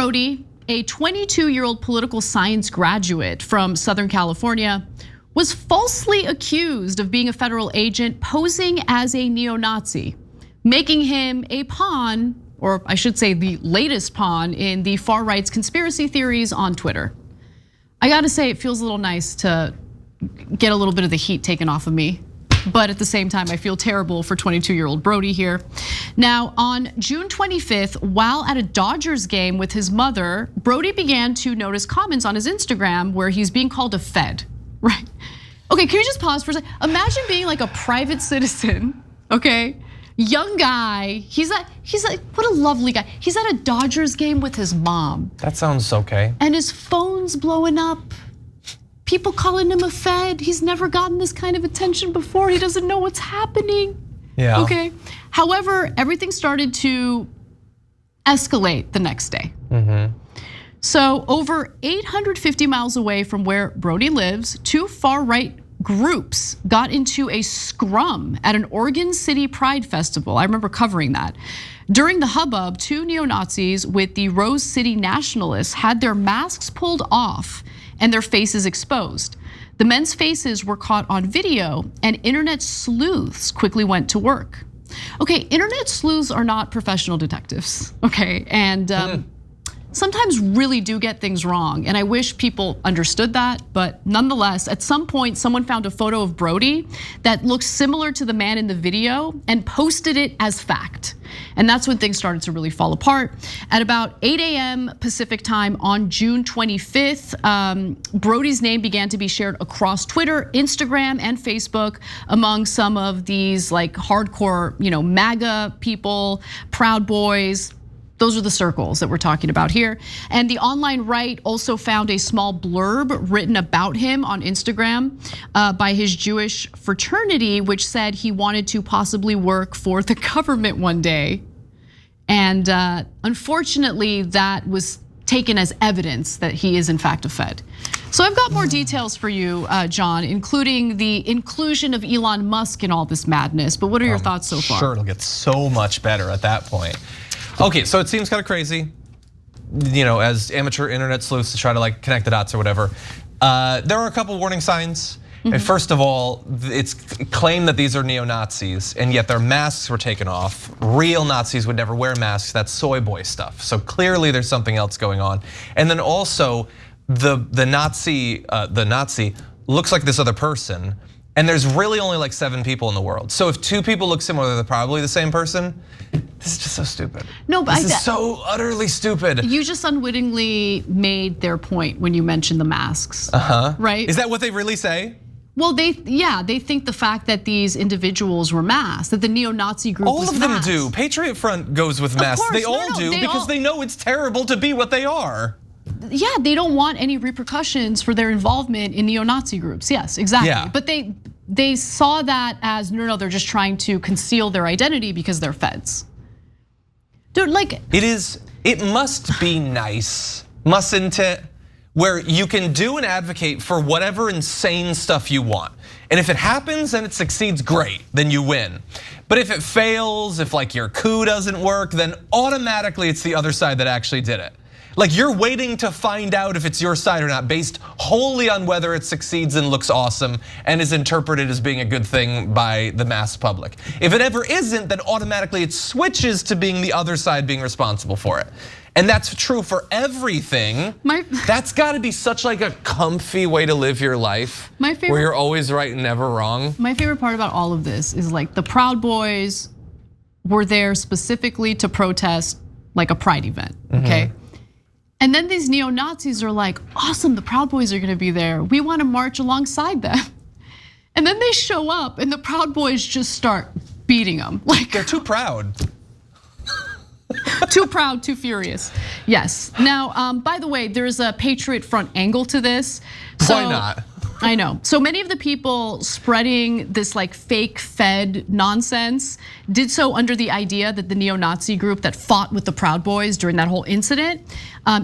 Brody, a 22-year-old political science graduate from Southern California, was falsely accused of being a federal agent posing as a neo-Nazi, making him a pawn, or I should say the latest pawn in the far right's conspiracy theories on Twitter. I gotta say, it feels a little nice to get a little bit of the heat taken off of me. But at the same time, I feel terrible for 22-year-old Brody here. Now, on June 25th, while at a Dodgers game with his mother, Brody began to notice comments on his Instagram where he's being called a Fed, right? Okay, can you just pause for a second? Imagine being like a private citizen, okay? Young guy, he's like, what a lovely guy. He's at a Dodgers game with his mom. That sounds okay. And his phone's blowing up. People calling him a Fed. He's never gotten this kind of attention before. He doesn't know what's happening. Yeah. Okay. However, everything started to escalate the next day. So over 850 miles away from where Brody lives, two far-right groups got into a scrum at an Oregon City Pride Festival. I remember covering that. During the hubbub, two neo-Nazis with the Rose City Nationalists had their masks pulled off and their faces exposed. The men's faces were caught on video, and internet sleuths quickly went to work. Okay, internet sleuths are not professional detectives, okay? And sometimes really do get things wrong. And I wish people understood that, but nonetheless, at some point, someone found a photo of Brody that looks similar to the man in the video and posted it as fact. And that's when things started to really fall apart. At about 8 a.m. Pacific time on June 25th, Brody's name began to be shared across Twitter, Instagram, and Facebook among some of these like hardcore, MAGA people, Proud Boys. Those are the circles that we're talking about here. And the online right also found a small blurb written about him on Instagram by his Jewish fraternity, which said he wanted to possibly work for the government one day. And unfortunately, that was taken as evidence that he is in fact a Fed. So I've got more details for you, John, including the inclusion of Elon Musk in all this madness. But what are your thoughts so far? Sure, it'll get so much better at that point. Okay, so it seems kind of crazy, as amateur internet sleuths to try to like connect the dots or whatever. There are a couple warning signs. And first of all, it's claimed that these are neo-Nazis, and yet their masks were taken off. Real Nazis would never wear masks. That's soy boy stuff. So clearly there's something else going on. And then also the Nazi looks like this other person. And there's really only like 7 people in the world. So if 2 people look similar, they're probably the same person. This is just so stupid. No, but this is so utterly stupid. You just unwittingly made their point when you mentioned the masks. Right? Is that what they really say? Well, they think the fact that these individuals were masked, that the neo-Nazi group was masked. All of them do. Patriot Front goes with masks. They all do because they know it's terrible to be what they are. Yeah, they don't want any repercussions for their involvement in neo-Nazi groups. Yes, exactly. Yeah. But they saw that as no, they're just trying to conceal their identity because they're Feds. Dude, like it must be nice, mustn't it? Where you can do and advocate for whatever insane stuff you want. And if it happens and it succeeds, great, then you win. But if it fails, if like your coup doesn't work, then automatically it's the other side that actually did it. Like you're waiting to find out if it's your side or not based wholly on whether it succeeds and looks awesome and is interpreted as being a good thing by the mass public. If it ever isn't, then automatically it switches to being the other side being responsible for it. And that's true for everything. That's gotta be such like a comfy way to live your life. Where you're always right and never wrong. My favorite part about all of this is like the Proud Boys were there specifically to protest like a pride event, okay? And then these neo-Nazis are like, awesome, the Proud Boys are gonna be there. We wanna march alongside them. And then they show up and the Proud Boys just start beating them. Like they're too proud. Too proud, too furious. Yes. Now, by the way, there's a Patriot Front angle to this. Why not? I know. So many of the people spreading this like fake Fed nonsense did so under the idea that the neo-Nazi group that fought with the Proud Boys during that whole incident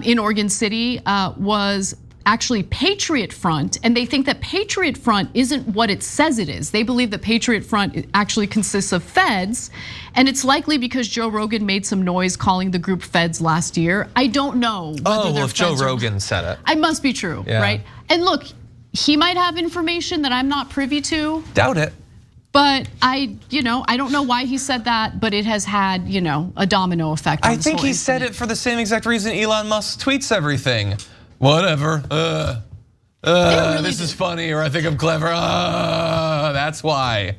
in Oregon City was actually Patriot Front, and they think that Patriot Front isn't what it says it is. They believe that Patriot Front actually consists of feds, and it's likely because Joe Rogan made some noise calling the group feds last year. I don't know whether well, if Joe Rogan said it. It must be true, right? And look, he might have information that I'm not privy to. Doubt it. But I don't know why he said that, but it has had, a domino effect on I think he said it for the same exact reason Elon Musk tweets everything. Whatever, this is funny, or I think I'm clever, that's why.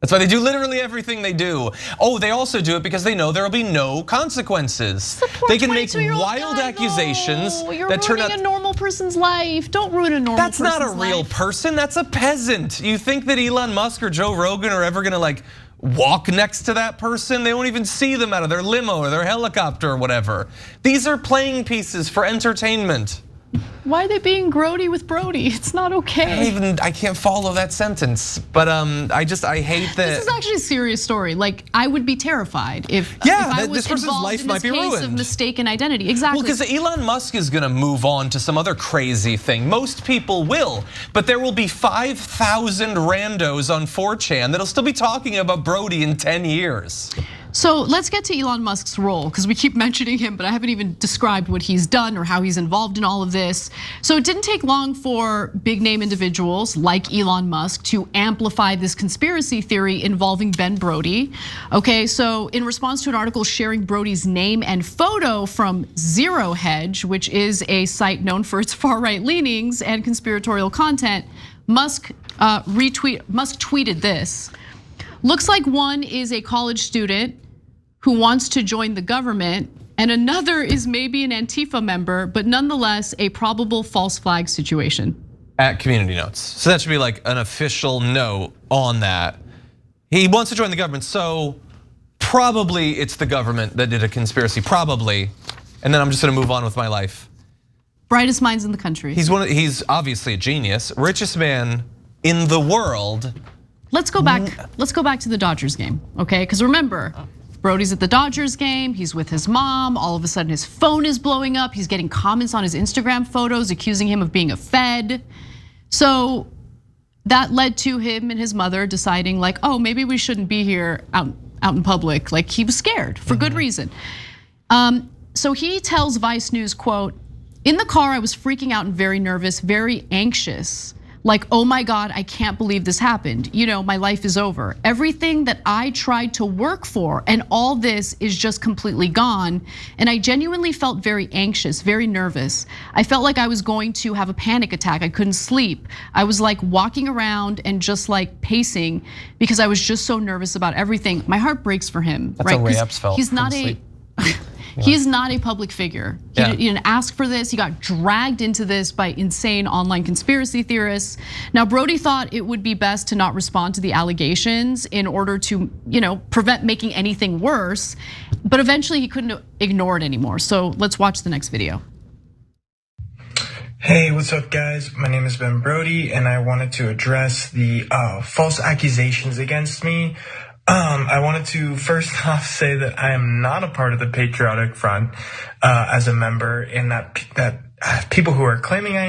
That's why they do literally everything they do. Oh, they also do it because they know there will be no consequences. They can make wild accusations that turn out. You're ruining a normal person's life. Don't ruin a normal person's life. That's not a real person, that's a peasant. You think that Elon Musk or Joe Rogan are ever gonna walk next to that person? They won't even see them out of their limo or their helicopter or whatever. These are playing pieces for entertainment. Why are they being grody with Brody? It's not okay. I can't follow that sentence, but I hate that. This is actually a serious story. I would be terrified if I was this person's life might be ruined. Of mistaken identity. Exactly. Well, because Elon Musk is gonna move on to some other crazy thing. Most people will, but there will be 5,000 randos on 4chan that'll still be talking about Brody in 10 years. So let's get to Elon Musk's role, because we keep mentioning him, but I haven't even described what he's done or how he's involved in all of this. So it didn't take long for big name individuals like Elon Musk to amplify this conspiracy theory involving Ben Brody. Okay, so in response to an article sharing Brody's name and photo from Zero Hedge, which is a site known for its far-right leanings and conspiratorial content, Musk tweeted this. Looks like one is a college student who wants to join the government, and another is maybe an Antifa member, but nonetheless a probable false flag situation. At community notes. So that should be an official note on that. He wants to join the government, so probably it's the government that did a conspiracy, probably. And then I'm just gonna move on with my life. Brightest minds in the country. He's obviously a genius, richest man in the world. Let's go back to the Dodgers game, okay? Because remember, Brody's at the Dodgers game, he's with his mom, all of a sudden his phone is blowing up, he's getting comments on his Instagram photos accusing him of being a Fed. So that led to him and his mother deciding oh, maybe we shouldn't be here out in public. He was scared for good reason. So he tells Vice News, quote, "In the car, I was freaking out and very nervous, very anxious. Oh my God, I can't believe this happened. My life is over. Everything that I tried to work for and all this is just completely gone. And I genuinely felt very anxious, very nervous. I felt like I was going to have a panic attack. I couldn't sleep. I was walking around and just pacing because I was just so nervous about everything. My heart breaks for him, That's right? That's how Ray Epps felt. He's not He's not a public figure. He didn't ask for this. He got dragged into this by insane online conspiracy theorists. Now, Brody thought it would be best to not respond to the allegations in order to, prevent making anything worse. But eventually he couldn't ignore it anymore. So let's watch the next video. Hey, what's up guys? My name is Ben Brody and I wanted to address the false accusations against me. I wanted to first off say that I am not a part of the Patriotic Front as a member, and that people who are claiming I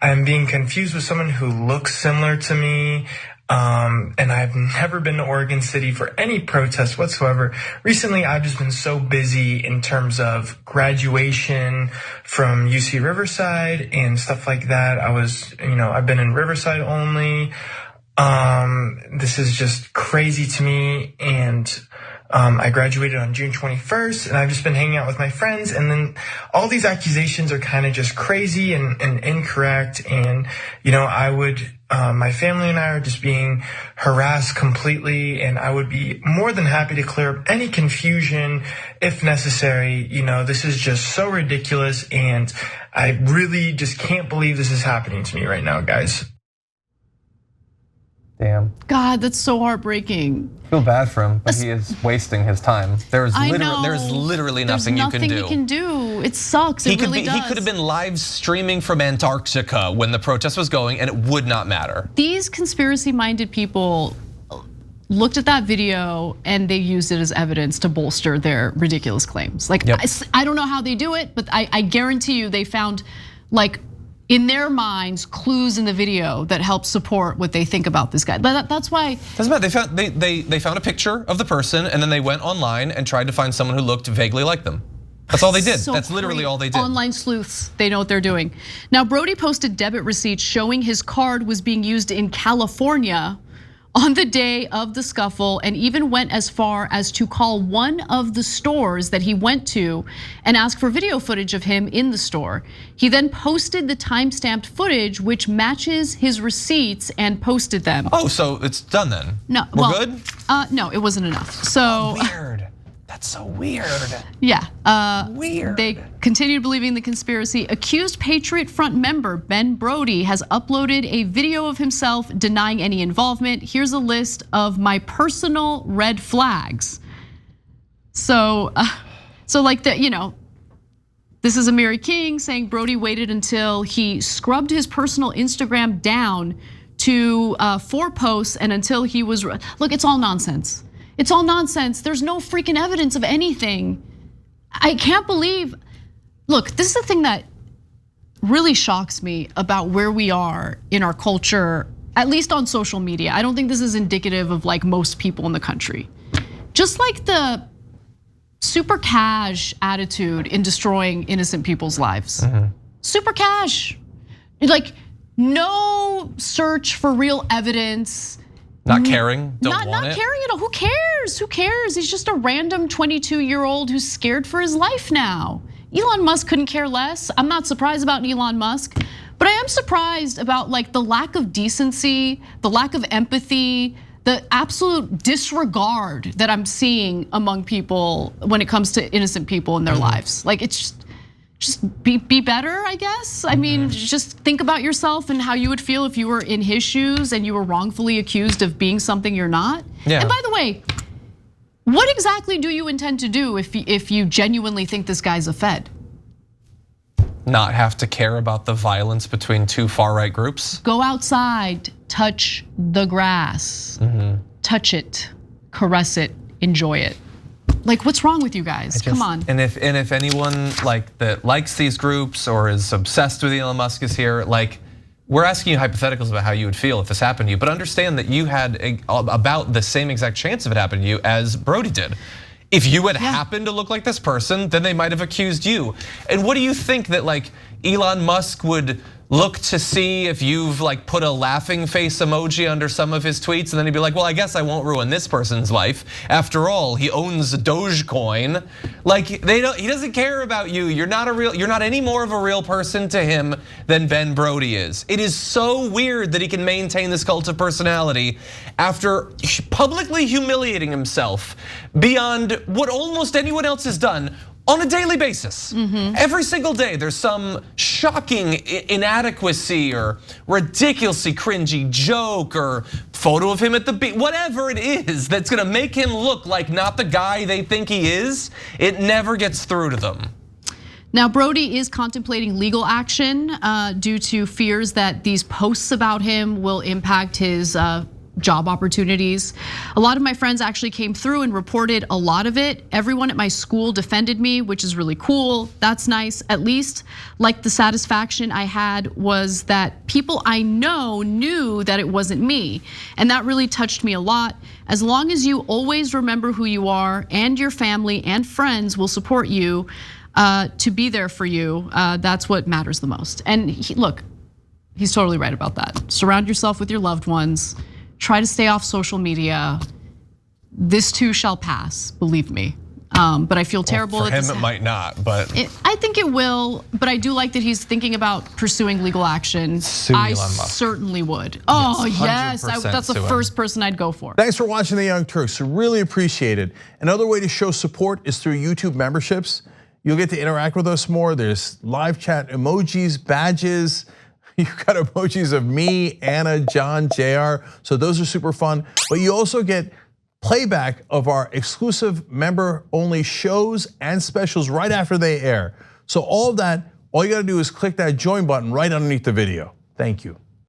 am being confused with someone who looks similar to me. And I've never been to Oregon City for any protest whatsoever. Recently, I've just been so busy in terms of graduation from UC Riverside and stuff like that. I've been in Riverside only. This is just crazy to me, and I graduated on June 21st, and I've just been hanging out with my friends, and then all these accusations are kind of just crazy and incorrect, and my family and I are just being harassed completely, and I would be more than happy to clear up any confusion if necessary. This is just so ridiculous, and I really just can't believe this is happening to me right now, guys. Damn. God, that's so heartbreaking. I feel bad for him, but he is wasting his time. There's literally nothing you can do. There's nothing he can do. It sucks. It really does. He could have been live streaming from Antarctica when the protest was going, and it would not matter. These conspiracy-minded people looked at that video and they used it as evidence to bolster their ridiculous claims. I don't know how they do it, but I guarantee you they found in their minds, clues in the video that help support what they think about this guy. That's why. Doesn't matter. They found a picture of the person, and then they went online and tried to find someone who looked vaguely like them. That's all they did. So that's literally all they did. Online sleuths, they know what they're doing. Now, Brody posted debit receipts showing his card was being used in California on the day of the scuffle, and even went as far as to call one of the stores that he went to and ask for video footage of him in the store. He then posted the time-stamped footage, which matches his receipts, and posted them. Oh, so it's done then? No, we're good? No, it wasn't enough. So weird. That's so weird. Yeah, weird. They continue believing the conspiracy. Accused Patriot Front member Ben Brody has uploaded a video of himself denying any involvement. Here's a list of my personal red flags. So like this is Amiri King saying Brody waited until he scrubbed his personal Instagram down to 4 posts and until he was, look, it's all nonsense. It's all nonsense. There's no freaking evidence of anything. I can't believe, look, this is the thing that really shocks me about where we are in our culture, at least on social media. I don't think this is indicative of like most people in the country. Just like the super cash attitude in destroying innocent people's lives. Super cash, like no search for real evidence. Not caring, not caring at all. Who cares? Who cares? He's just a random 22-year-old who's scared for his life now. Elon Musk couldn't care less. I'm not surprised about Elon Musk, but I am surprised about like the lack of decency, the lack of empathy, the absolute disregard that I'm seeing among people when it comes to innocent people in their lives. Like it's just be better, I guess. I mean, just think about yourself and how you would feel if you were in his shoes and you were wrongfully accused of being something you're not. Yeah. And by the way, what exactly do you intend to do if you genuinely think this guy's a Fed? Not have to care about the violence between 2 far-right groups? Go outside, touch the grass, touch it, caress it, enjoy it. Like, what's wrong with you guys? Come on. And if anyone like that likes these groups or is obsessed with Elon Musk is here, like we're asking you hypotheticals about how you would feel if this happened to you, but understand that you had about the same exact chance of it happening to you as Brody did. If you had happened to look like this person, then they might have accused you. And what do you think that like Elon Musk would look to see if you've like put a laughing face emoji under some of his tweets, and then he'd be like, well, I guess I won't ruin this person's life. After all, he owns Dogecoin. Like he doesn't care about you. You're not any more of a real person to him than Ben Brody is. It is so weird that he can maintain this cult of personality after publicly humiliating himself beyond what almost anyone else has done on a daily basis. Every single day there's some shocking inadequacy or ridiculously cringy joke or photo of him at the beach, whatever it is that's gonna make him look like not the guy they think he is. It never gets through to them. Now, Brody is contemplating legal action due to fears that these posts about him will impact his job opportunities. A lot of my friends actually came through and reported a lot of it. Everyone at my school defended me, which is really cool. That's nice. At least like the satisfaction I had was that people I know knew that it wasn't me. And that really touched me a lot. As long as you always remember who you are and your family and friends will support you to be there for you, that's what matters the most. And look, he's totally right about that. Surround yourself with your loved ones. Try to stay off social media. This too shall pass, believe me. But I feel terrible. For him, it might not, but I think it will. But I do like that he's thinking about pursuing legal action. I certainly would. Oh yes, that's the first person I'd go for. Thanks for watching The Young Turks. Really appreciate it. Another way to show support is through YouTube memberships. You'll get to interact with us more. There's live chat emojis, badges. You've got emojis of me, Anna, John, JR. So those are super fun. But you also get playback of our exclusive member-only shows and specials right after they air. So all of that, all you gotta do is click that join button right underneath the video. Thank you.